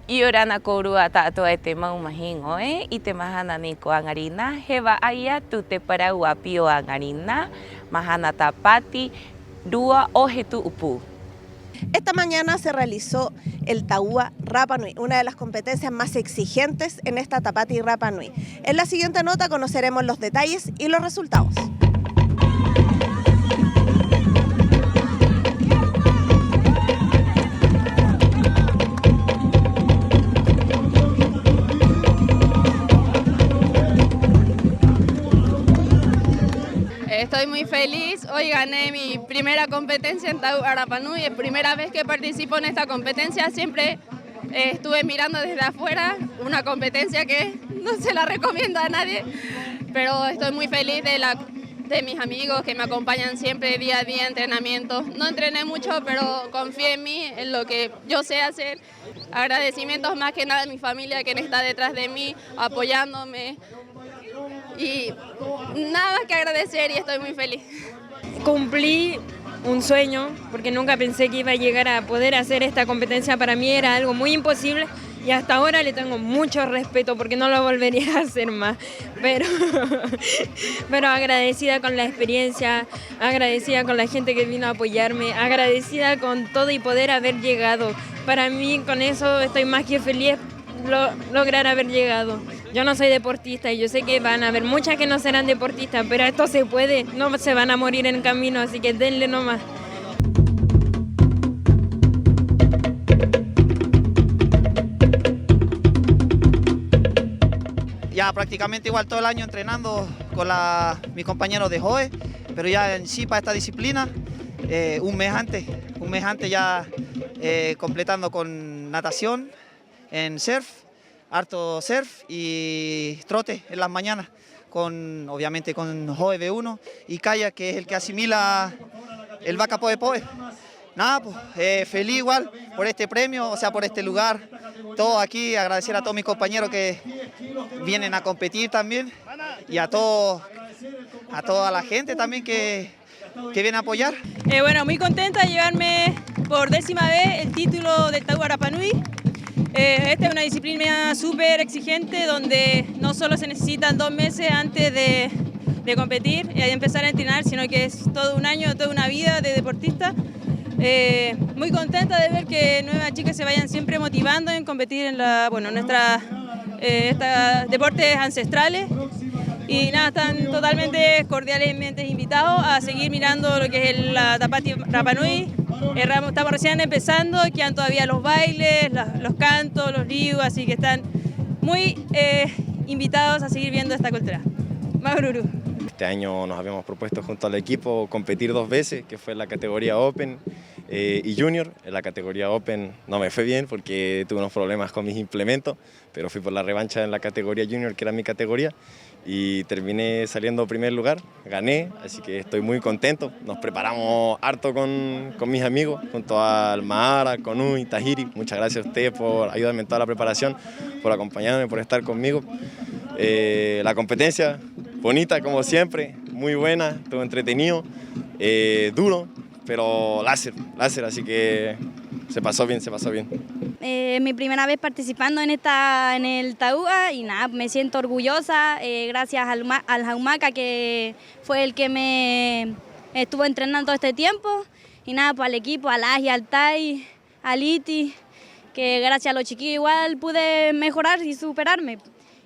Iorana korua tato e te maumahingo i te mahana ni ko angarina, hewa aia tu te parau api o angarina, mahana tapati, dua o he tu upu. Esta mañana se realizó el Tahua Rapa Nui, una de las competencias más exigentes en esta Tapati Rapa Nui. En la siguiente nota conoceremos los detalles y los resultados. Estoy muy feliz, hoy gané mi primera competencia en Tahua Rapa Nui, es primera vez que participo en esta competencia, siempre estuve mirando desde afuera, una competencia que no se la recomiendo a nadie, pero estoy muy feliz de mis amigos que me acompañan siempre día a día en entrenamiento. No entrené mucho, pero confié en mí, en lo que yo sé hacer. Agradecimientos más que nada a mi familia que está detrás de mí, apoyándome. Y nada más que agradecer y estoy muy feliz. Cumplí un sueño porque nunca pensé que iba a llegar a poder hacer esta competencia. Para mí era algo muy imposible y hasta ahora le tengo mucho respeto porque no lo volvería a hacer más. Pero agradecida con la experiencia, agradecida con la gente que vino a apoyarme, agradecida con todo y poder haber llegado. Para mí con eso estoy más que feliz lograr haber llegado. Yo no soy deportista y yo sé que van a haber muchas que no serán deportistas, pero esto se puede, no se van a morir en el camino, así que denle nomás. Ya prácticamente igual todo el año entrenando con mis compañeros de JOE, pero ya en sí para esta disciplina, un mes antes ya completando con natación, en surf, harto surf y trote en las mañanas, obviamente con JOE B1 y kayak, que es el que asimila el vaca poe poe. Nada, pues feliz igual por este premio, o sea, por este lugar, todo aquí, agradecer a todos mis compañeros que vienen a competir también y a toda la gente también que viene a apoyar. Bueno, muy contenta de llevarme por 10ª vez el título del Tahua Rapa Nui. Esta es una disciplina súper exigente donde no solo se necesitan 2 meses antes de competir y de empezar a entrenar, sino que es todo un año, toda una vida de deportista. Muy contenta de ver que nuevas chicas se vayan siempre motivando en competir en nuestros deportes ancestrales. Y nada, están totalmente cordialmente invitados a seguir mirando lo que es la Tapati Rapa Nui. Estamos recién empezando, quedan todavía los bailes, los cantos, los rius, así que están muy invitados a seguir viendo esta cultura. Maururu. Este año nos habíamos propuesto junto al equipo competir 2 veces, que fue en la categoría Open y Junior. En la categoría Open no me fue bien porque tuve unos problemas con mis implementos, pero fui por la revancha en la categoría Junior, que era mi categoría, y terminé saliendo primer lugar, gané, así que estoy muy contento. Nos preparamos harto con mis amigos, junto al Mahara, Konui, Tahiri. Muchas gracias a ustedes por ayudarme en toda la preparación, por acompañarme, por estar conmigo. La competencia, bonita como siempre, muy buena, todo entretenido, duro, pero láser, así que se pasó bien. Mi primera vez participando en el Tahua y nada, me siento orgullosa, gracias al Jaumaca, que fue el que me estuvo entrenando todo este tiempo, y nada, pues al equipo, al Aji, al Tai, al Iti, que gracias a los chiquillos igual pude mejorar y superarme.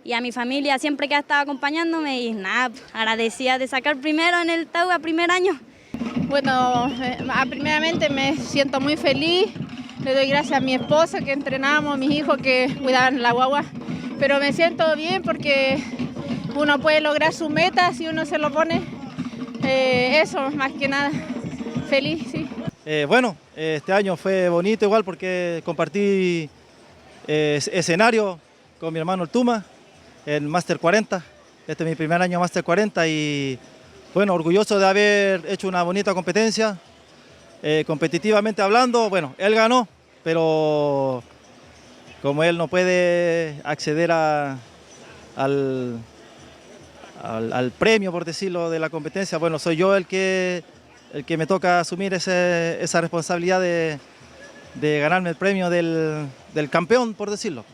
Y a mi familia siempre que ha estado acompañándome y nada, agradecida de sacar primero en el Tahua, primer año. Bueno, primeramente me siento muy feliz, le doy gracias a mi esposo que entrenábamos, a mis hijos que cuidaban la guagua, pero me siento bien porque uno puede lograr sus metas si uno se lo pone, eso más que nada, feliz, sí. Bueno, este año fue bonito igual porque compartí escenario con mi hermano el Tuma, el Master 40, este es mi primer año Master 40 y bueno, orgulloso de haber hecho una bonita competencia, competitivamente hablando. Bueno, él ganó, pero como él no puede acceder al premio, por decirlo, de la competencia, bueno, soy yo el que me toca asumir esa responsabilidad de de ganarme el premio del campeón, por decirlo.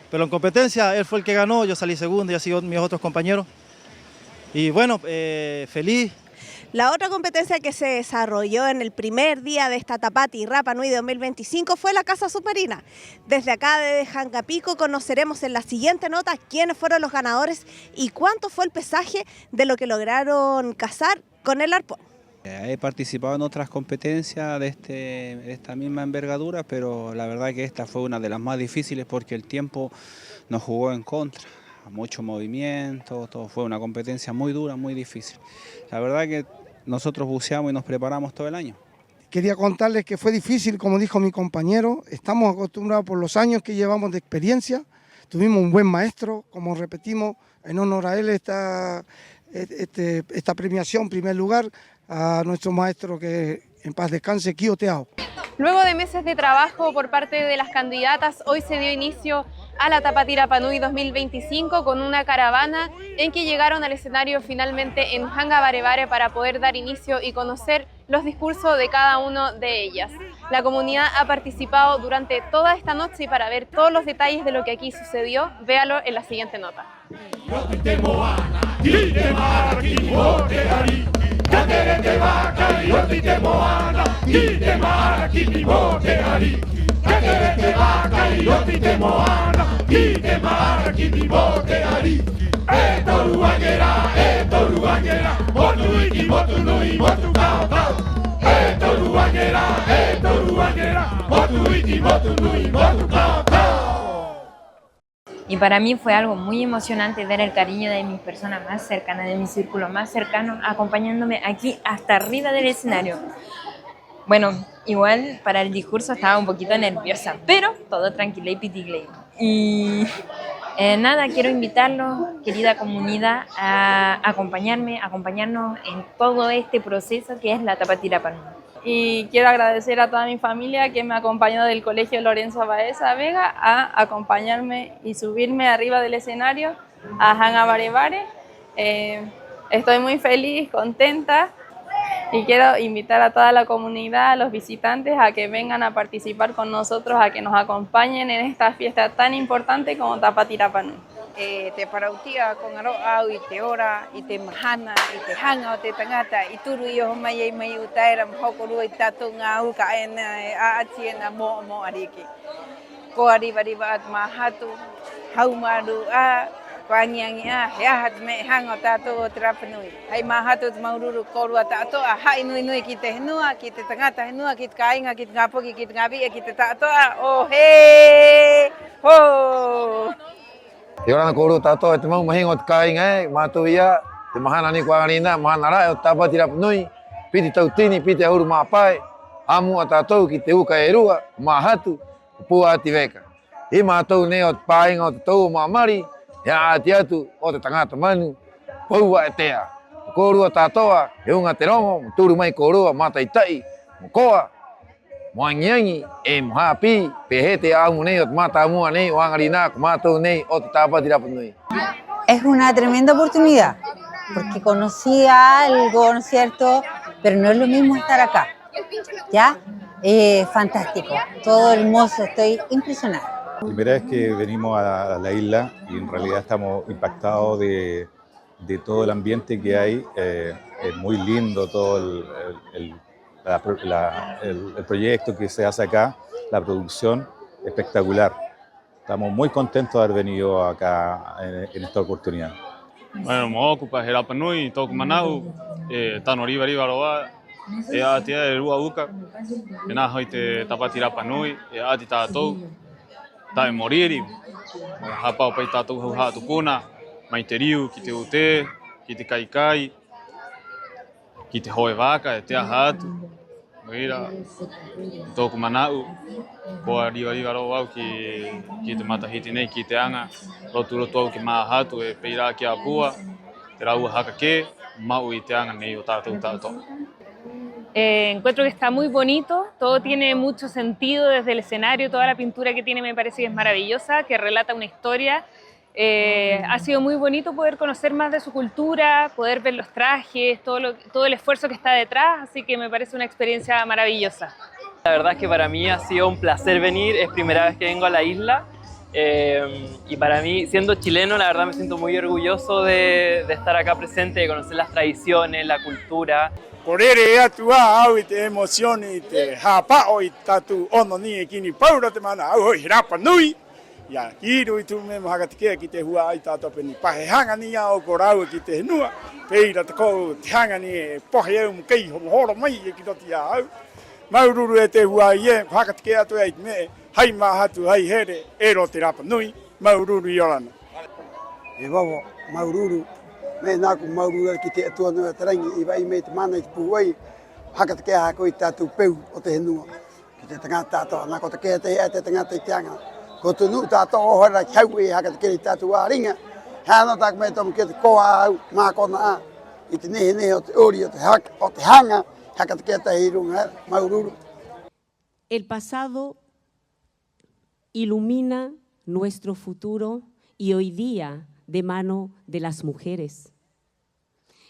Pero en competencia él fue el que ganó, yo salí segundo y así mis otros compañeros. Y bueno, feliz. La otra competencia que se desarrolló en el primer día de esta Tapati Rapa Nui 2025 fue la Caza Submarina. Desde acá de Jangapico conoceremos en la siguiente nota quiénes fueron los ganadores y cuánto fue el pesaje de lo que lograron cazar con el arpón. He participado en otras competencias de esta misma envergadura, pero la verdad que esta fue una de las más difíciles porque el tiempo nos jugó en contra. Mucho movimiento, todo fue una competencia muy dura, muy difícil. La verdad que nosotros buceamos y nos preparamos todo el año. Quería contarles que fue difícil, como dijo mi compañero, estamos acostumbrados por los años que llevamos de experiencia, tuvimos un buen maestro, como repetimos, en honor a él esta premiación, en primer lugar, a nuestro maestro que en paz descanse, Kio Teao. Luego de meses de trabajo por parte de las candidatas, hoy se dio inicio a la Tapati Rapa Nui 2025 con una caravana en que llegaron al escenario finalmente en Hangabarebare para poder dar inicio y conocer los discursos de cada uno de ellas. La comunidad ha participado durante toda esta noche y para ver todos los detalles de lo que aquí sucedió, véalo en la siguiente nota. Y para mí fue algo muy emocionante ver el cariño de mis personas más cercanas, de mi círculo más cercano, acompañándome aquí hasta arriba del escenario. Bueno, igual para el discurso estaba un poquito nerviosa, pero todo tranquilo y pitigley. Y nada, quiero invitarlos, querida comunidad, a acompañarnos en todo este proceso que es la Tapati Rapa Nui. Y quiero agradecer a toda mi familia que me acompañó del Colegio Lorenzo Baeza Vega a acompañarme y subirme arriba del escenario a Hangabarebare. Estoy muy feliz, contenta y quiero invitar a toda la comunidad, a los visitantes, a que vengan a participar con nosotros, a que nos acompañen en esta fiesta tan importante como Tapati Rapa Nui. Te parautia con aro au i te ora, i te mahana, i te hanga o te tangata, i turu i o mai utaira mhokorua i tātou ngā uka ena aati ena mo ariki. Ko arriba at mahatu, haumaru ko angiangi he ahat me hanga o tātou o te Rapa Nui. Hei mahatu te maururu korua tātou hai nui ki te henua, ki te tangata henua, ki te kāinga, ki te ngāpoki, ki te ngāwia, ki te tātou he, ho! Te ora na kōrua tātou e te mau mahinga o te kāinga mātou ia, te mahana ni kua ngarina, mahana rai o Tapati Rapa Nui, piti tautini, piti ahuru māpai, amu a tātou ki te uka e rua, mahatu, pua ati weka. I mātou ne o te pāinga o te tau māmari, hea ati atu o te tangata manu, paua e tea. Kōrua tātoa, e unga te rongo, turu mai kōrua, mātaitai, mokoa, moangiangi e mohapi, pehe te amu nei o te mata amua nei o angarina, ko mātou nei o te Tapati Rapa Nui. Es una tremenda oportunidad, porque conocía algo, ¿no es cierto? Pero no es lo mismo estar acá, ¿ya? Fantástico, todo hermoso, estoy impresionada. Primera vez que venimos a la isla y en realidad estamos impactados de todo el ambiente que hay. Es muy lindo todo el proyecto que se hace acá, la producción, espectacular. Estamos muy contentos de haber venido acá en esta oportunidad. Bueno, mo ocupa Rapa Nui, toku manau, tano riba roa, atia e rua uka, e nā hoi te Tapati Rapa Nui, ati tātou, tae moriri, hapau pai tātou hau haa tupuna, mai te riu, ki te ute, ki te kaikai, ki te hoe waka, e te aha atu. Mira, tōku manau, koa riwa roa au ki te matahiti nei, ki te anga, rotu au ki mahatu e peira ki a pua, te raua haka ke, mau i te anga nei o tātou tātou. Encuentro que está muy bonito, todo tiene mucho sentido desde el escenario, toda la pintura que tiene me parece que es maravillosa, que relata una historia. Ha sido muy bonito poder conocer más de su cultura, poder ver los trajes, todo el esfuerzo que está detrás, así que me parece una experiencia maravillosa. La verdad es que para mí ha sido un placer venir, es primera vez que vengo a la isla y para mí, siendo chileno, la verdad me siento muy orgulloso de estar acá presente, de conocer las tradiciones, la cultura. Corere atu au te emocione te hapao i tatu ono ni kini paura te mana au hoi Rapa Nui. Ya kiru i tu me mahakatikea ki te hua ai tatu peni pahehanga ni au korau ki te henua. Peira te kou te hanga ni e pohe au mkei horo mai e ki roti au. Maururu e te hua i e mahakatikea atu e me hai mahatu hai here e ro te Rapa Nui. Maururu i orana. E wawa maururu. Me nāku maurura ki te atua noa tarangi i vai me te mana i te puwai haka te kea hako i tātou peu o te henua ki te tangata tātou nā ko te kea te hea te tangata i te anga ko te nu tātou ohara ki hau e haka te kea i tātou āringa hea no tāku me tomu ki te koa au mā kona a i te nehe o te ori o te hanga haka te kea te hirunga maururu. El pasado ilumina nuestro futuro y hoy día de mano de las mujeres,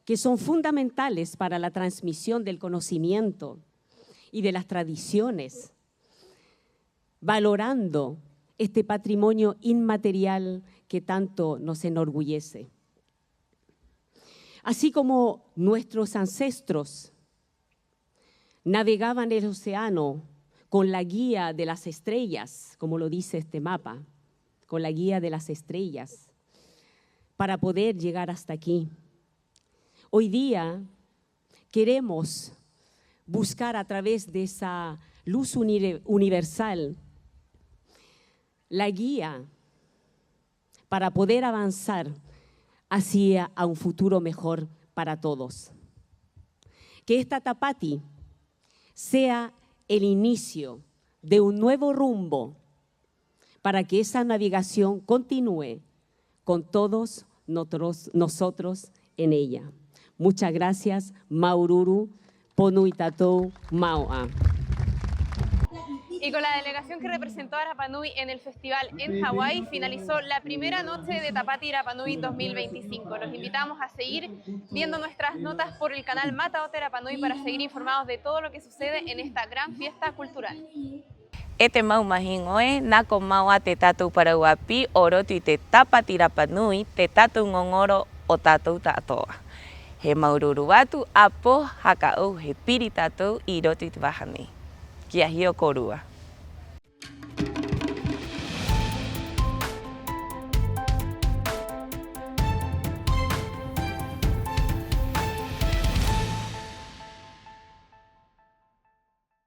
que son fundamentales para la transmisión del conocimiento y de las tradiciones, valorando este patrimonio inmaterial que tanto nos enorgullece. Así como nuestros ancestros navegaban el océano con la guía de las estrellas, como lo dice este mapa, con la guía de las estrellas, para poder llegar hasta aquí. Hoy día queremos buscar a través de esa luz universal la guía para poder avanzar hacia un futuro mejor para todos. Que esta Tapati sea el inicio de un nuevo rumbo para que esa navegación continúe con todos nosotros en ella. Muchas gracias, Maururu, Ponui Tatou, Maoa. Y con la delegación que representó a Rapa Nui en el festival en Hawái, finalizó la primera noche de Tapati Rapa Nui 2025. Los invitamos a seguir viendo nuestras notas por el canal Mataote Rapa Nui para seguir informados de todo lo que sucede en esta gran fiesta cultural. E te mau mahingoe, nako maua te tatou parauapi, orotu i te Tapati Rapa Nui, te tatou ngongoro o tatou tatoa. He maururu atu, apo, hakau, he piri tatou, i rotu i te wahane. Kia hio korua.